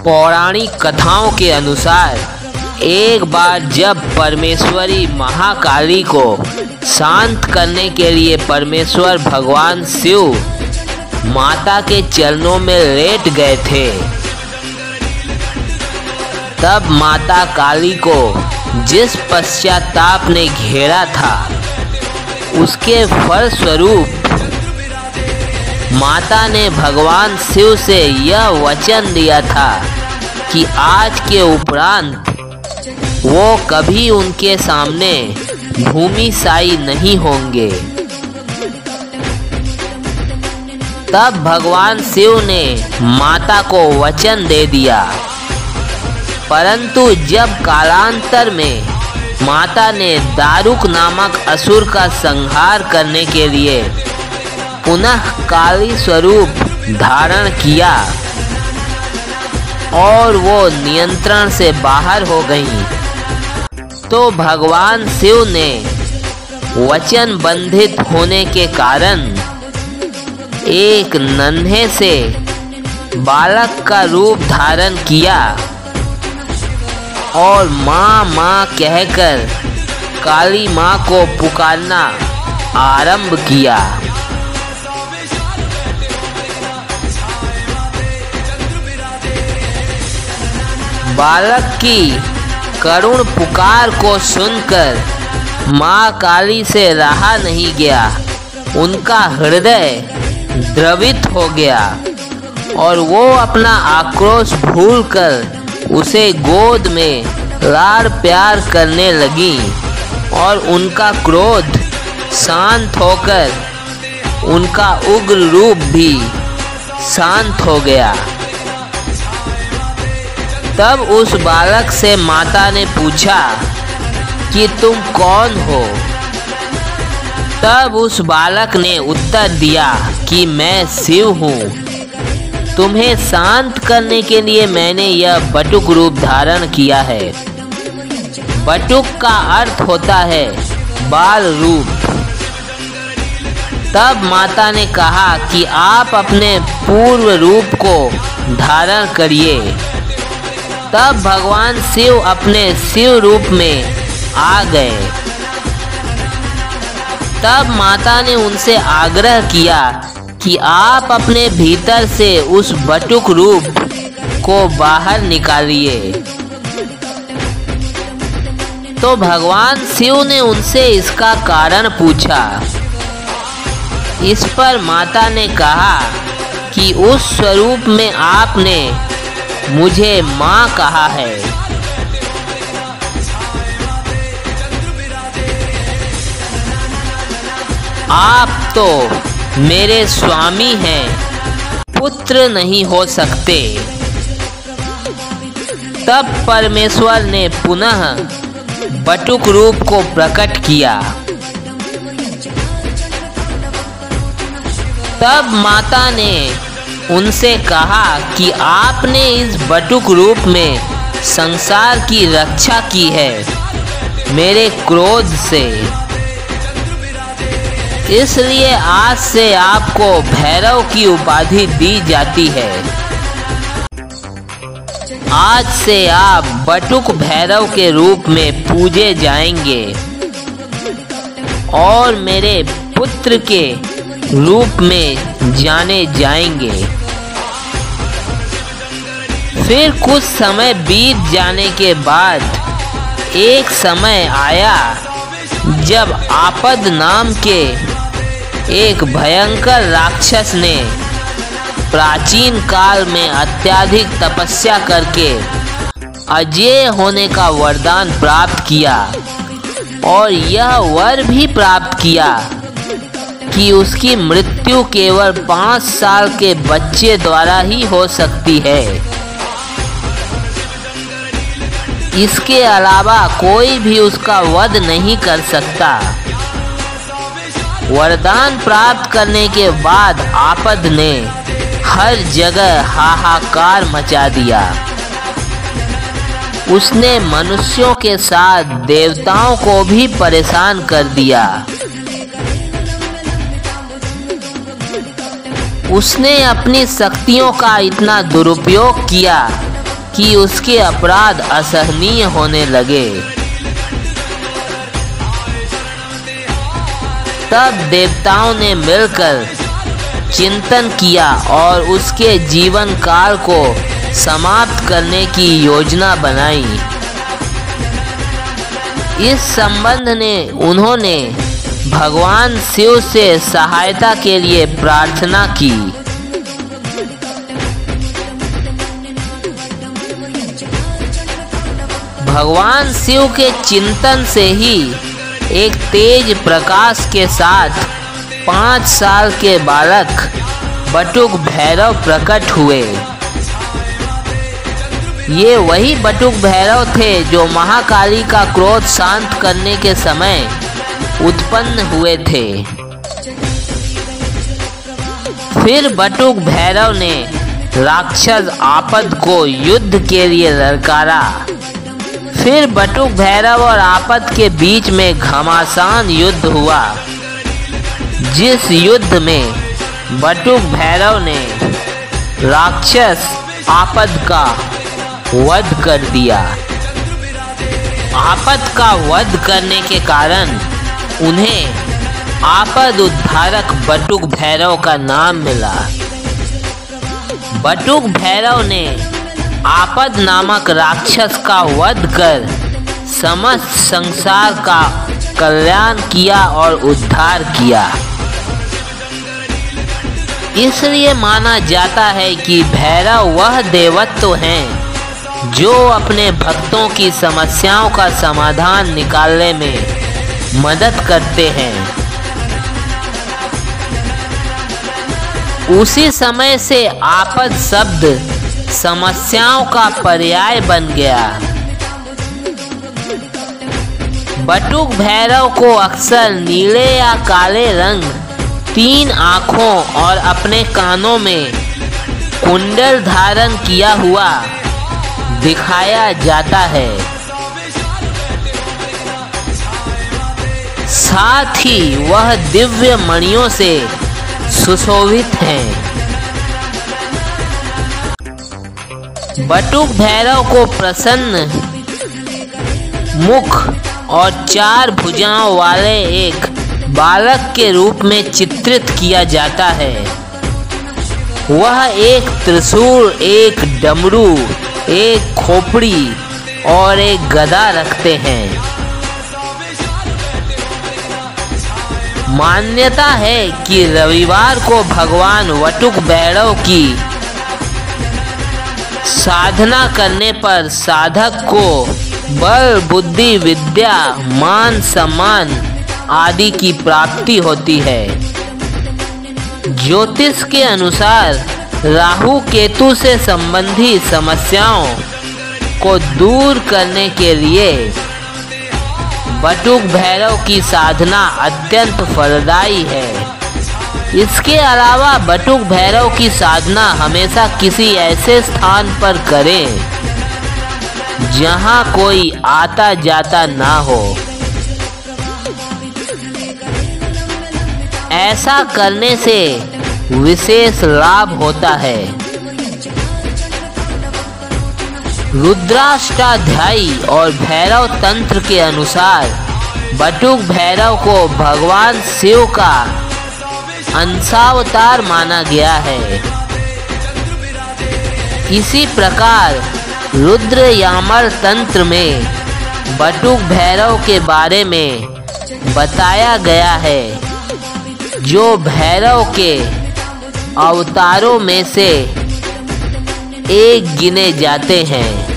पौराणिक कथाओं के अनुसार एक बार जब परमेश्वरी महाकाली को शांत करने के लिए परमेश्वर भगवान शिव माता के चरणों में लेट गए थे, तब माता काली को जिस पश्चाताप ने घेरा था उसके फलस्वरूप माता ने भगवान शिव से यह वचन दिया था कि आज के उपरांत वो कभी उनके सामने भूमिशायी नहीं होंगे। तब भगवान शिव ने माता को वचन दे दिया, परंतु जब कालांतर में माता ने दारुक नामक असुर का संहार करने के लिए पुनः काली स्वरूप धारण किया और वो नियंत्रण से बाहर हो गई, तो भगवान शिव ने वचन बंधित होने के कारण एक नन्हे से बालक का रूप धारण किया और माँ माँ कहकर काली माँ को पुकारना आरंभ किया। बालक की करुण पुकार को सुनकर माँ काली से रहा नहीं गया, उनका हृदय द्रवित हो गया और वो अपना आक्रोश भूलकर उसे गोद में लाड़ प्यार करने लगी और उनका क्रोध शांत होकर उनका उग्र रूप भी शांत हो गया। तब उस बालक से माता ने पूछा कि तुम कौन हो? तब उस बालक ने उत्तर दिया कि मैं शिव हूँ। तुम्हें शांत करने के लिए मैंने यह बटुक रूप धारण किया है। बटुक का अर्थ होता है बाल रूप। तब माता ने कहा कि आप अपने पूर्व रूप को धारण करिए। तब भगवान शिव अपने शिव रूप में आ गए। तब माता ने उनसे आग्रह किया कि आप अपने भीतर से उस बटुक रूप को बाहर निकालिए। तो भगवान शिव ने उनसे इसका कारण पूछा। इस पर माता ने कहा कि उस स्वरूप में आपने मुझे माँ कहा है। आप तो मेरे स्वामी हैं, पुत्र नहीं हो सकते। तब परमेश्वर ने पुनः बटुक रूप को प्रकट किया। तब माता ने उनसे कहा कि आपने इस बटुक रूप में संसार की रक्षा की है मेरे क्रोध से, इसलिए आज से आपको भैरव की उपाधि दी जाती है। आज से आप बटुक भैरव के रूप में पूजे जाएंगे और मेरे पुत्र के रूप में जाने जाएंगे। फिर कुछ समय बीत जाने के बाद एक समय आया जब आपद नाम के एक भयंकर राक्षस ने प्राचीन काल में अत्यधिक तपस्या करके अजेय होने का वरदान प्राप्त किया और यह वर भी प्राप्त किया कि उसकी मृत्यु केवल 5 साल के बच्चे द्वारा ही हो सकती है। इसके अलावा कोई भी उसका वध नहीं कर सकता। वरदान प्राप्त करने के बाद आपद ने हर जगह हाहाकार मचा दिया। उसने मनुष्यों के साथ देवताओं को भी परेशान कर दिया। उसने अपनी शक्तियों का इतना दुरुपयोग किया कि उसके अपराध असहनीय होने लगे। तब देवताओं ने मिलकर चिंतन किया और उसके जीवन काल को समाप्त करने की योजना बनाई। इस संबंध में उन्होंने भगवान शिव से सहायता के लिए प्रार्थना की। भगवान शिव के चिंतन से ही एक तेज प्रकाश के साथ 5 साल के बालक बटुक भैरव प्रकट हुए। ये वही बटुक भैरव थे जो महाकाली का क्रोध शांत करने के समय उत्पन्न हुए थे। फिर बटुक भैरव ने राक्षस आपद को युद्ध के लिए ललकारा। फिर बटुक भैरव और आपद के बीच में घमासान युद्ध हुआ, जिस युद्ध में बटुक भैरव ने राक्षस आपद का वध कर दिया। आपद का वध करने के कारण उन्हें आपद उद्धारक बटुक भैरव का नाम मिला। बटुक भैरव ने आपद नामक राक्षस का वध कर समस्त संसार का कल्याण किया और उद्धार किया। इसलिए माना जाता है कि भैरव वह देवत्व हैं जो अपने भक्तों की समस्याओं का समाधान निकालने में मदद करते हैं। उसी समय से आपद शब्द समस्याओं का पर्याय बन गया। बटुक भैरव को अक्सर नीले या काले रंग, 3 आँखों और अपने कानों में कुंडल धारण किया हुआ दिखाया जाता है। साथ ही वह दिव्य मणियों से सुशोभित हैं। बटुक भैरव को प्रसन्न मुख और 4 भुजाओं वाले एक बालक के रूप में चित्रित किया जाता है। वह एक त्रिशूल, एक डमरू, एक खोपड़ी और एक गदा रखते हैं। मान्यता है कि रविवार को भगवान बटुक भैरव की साधना करने पर साधक को बल, बुद्धि, विद्या, मान, सम्मान आदि की प्राप्ति होती है। ज्योतिष के अनुसार राहु केतु से संबंधी समस्याओं को दूर करने के लिए बटुक भैरव की साधना अत्यंत फलदायी है। इसके अलावा बटुक भैरव की साधना हमेशा किसी ऐसे स्थान पर करें जहां कोई आता जाता ना हो। ऐसा करने से विशेष लाभ होता है। रुद्राष्टाध्यायी और भैरव तंत्र के अनुसार बटुक भैरव को भगवान शिव का अंशावतार माना गया है। इसी प्रकार रुद्र यामल तंत्र में बटुक भैरव के बारे में बताया गया है, जो भैरव के अवतारों में से एक गिने जाते हैं।